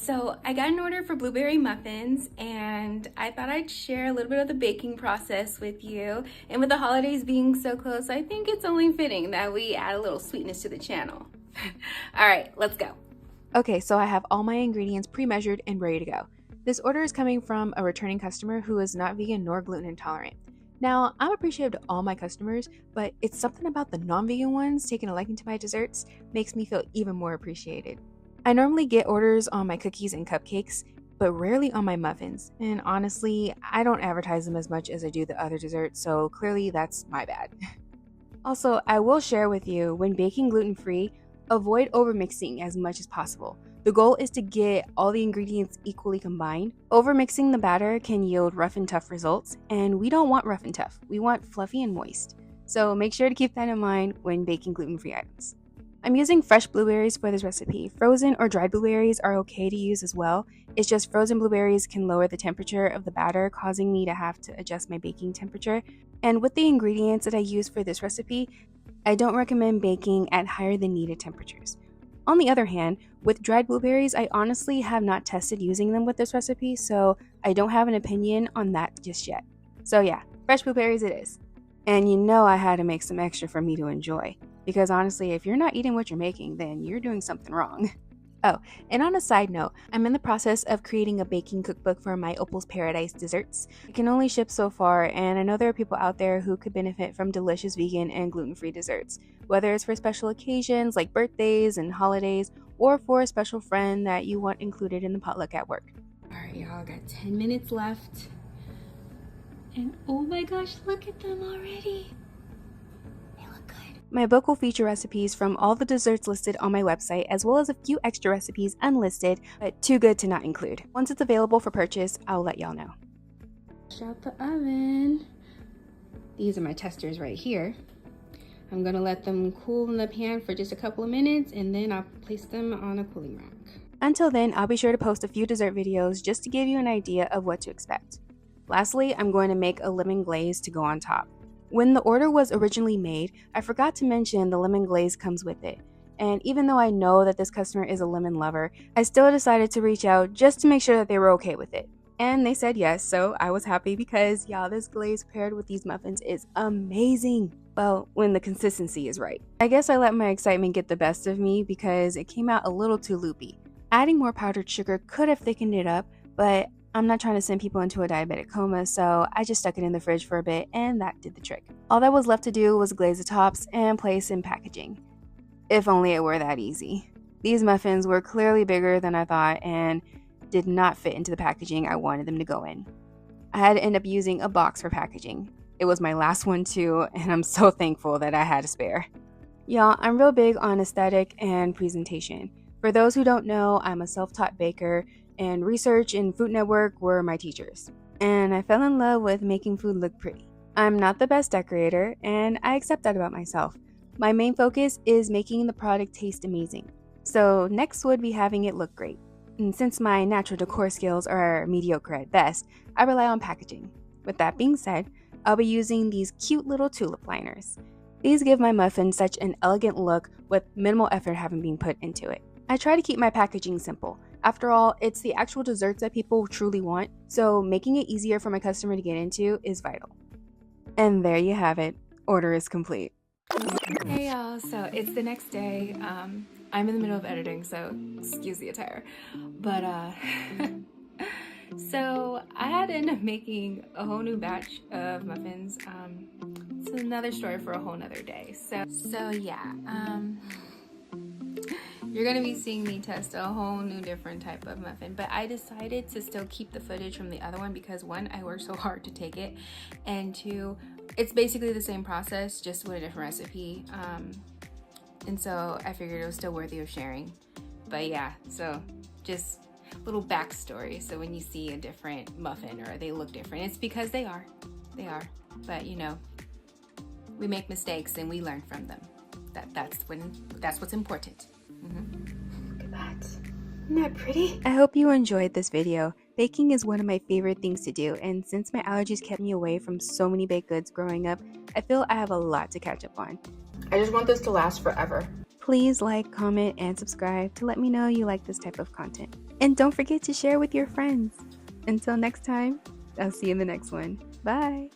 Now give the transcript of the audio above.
So I got an order for blueberry muffins, and I thought I'd share a little bit of the baking process with you. And with the holidays being so close, I think it's only fitting that we add a little sweetness to the channel. All right, let's go. Okay, so I have all my ingredients pre-measured and ready to go. This order is coming from a returning customer who is not vegan nor gluten intolerant. Now, I'm appreciative to all my customers, but it's something about the non-vegan ones taking a liking to my desserts makes me feel even more appreciated. I normally get orders on my cookies and cupcakes, but rarely on my muffins. And honestly, I don't advertise them as much as I do the other desserts, so clearly that's my bad. Also, I will share with you, when baking gluten-free, avoid overmixing as much as possible. The goal is to get all the ingredients equally combined. Overmixing the batter can yield rough and tough results, and we don't want rough and tough. We want fluffy and moist. So make sure to keep that in mind when baking gluten-free items. I'm using fresh blueberries for this recipe. Frozen or dried blueberries are okay to use as well. It's just frozen blueberries can lower the temperature of the batter, causing me to have to adjust my baking temperature. And with the ingredients that I use for this recipe, I don't recommend baking at higher than needed temperatures. On the other hand, with dried blueberries, I honestly have not tested using them with this recipe, so I don't have an opinion on that just yet. So yeah, fresh blueberries it is. And you know I had to make some extra for me to enjoy, because honestly, if you're not eating what you're making, then you're doing something wrong. Oh, and on a side note, I'm in the process of creating a baking cookbook for my Opal's Paradise desserts. It can only ship so far, and I know there are people out there who could benefit from delicious vegan and gluten-free desserts, whether it's for special occasions like birthdays and holidays, or for a special friend that you want included in the potluck at work. All right, y'all, got 10 minutes left. And oh my gosh, look at them already. They look good. My book will feature recipes from all the desserts listed on my website, as well as a few extra recipes unlisted, but too good to not include. Once it's available for purchase, I'll let y'all know. Wash out the oven. These are my testers right here. I'm gonna let them cool in the pan for just a couple of minutes, and then I'll place them on a cooling rack. Until then, I'll be sure to post a few dessert videos just to give you an idea of what to expect. Lastly, I'm going to make a lemon glaze to go on top. When the order was originally made, I forgot to mention the lemon glaze comes with it. And even though I know that this customer is a lemon lover, I still decided to reach out just to make sure that they were okay with it. And they said yes, so I was happy because, y'all, this glaze paired with these muffins is amazing. Well, when the consistency is right. I guess I let my excitement get the best of me because it came out a little too loopy. Adding more powdered sugar could have thickened it up, but I'm not trying to send people into a diabetic coma, so I just stuck it in the fridge for a bit and that did the trick. All that was left to do was glaze the tops and place in packaging. If only it were that easy. These muffins were clearly bigger than I thought and did not fit into the packaging I wanted them to go in. I had to end up using a box for packaging. It was my last one too, and I'm so thankful that I had a spare. Y'all, I'm real big on aesthetic and presentation. For those who don't know, I'm a self-taught baker, and research and Food Network were my teachers. And I fell in love with making food look pretty. I'm not the best decorator, and I accept that about myself. My main focus is making the product taste amazing. So next would be having it look great. And since my natural decor skills are mediocre at best, I rely on packaging. With that being said, I'll be using these cute little tulip liners. These give my muffin such an elegant look with minimal effort having been put into it. I try to keep my packaging simple. After all, it's the actual desserts that people truly want, so making it easier for my customer to get into is vital. And there you have it. Order is complete. Hey y'all, so it's the next day. I'm in the middle of editing, so excuse the attire. But so I had to end up making a whole new batch of muffins. It's another story for a whole nother day. So yeah, you're gonna be seeing me test a whole new different type of muffin, but I decided to still keep the footage from the other one because one, I worked so hard to take it, and two, it's basically the same process, just with a different recipe. And so I figured it was still worthy of sharing. But yeah, so just a little backstory. So when you see a different muffin or they look different, it's because they are. But you know, we make mistakes and we learn from them. That's what's important. Look at that. Isn't that pretty? I hope you enjoyed this video. Baking is one of my favorite things to do, and since my allergies kept me away from so many baked goods growing up, I feel I have a lot to catch up on. I just want this to last forever. Please like, comment, and subscribe to let me know you like this type of content. And don't forget to share with your friends. Until next time, I'll see you in the next one. Bye!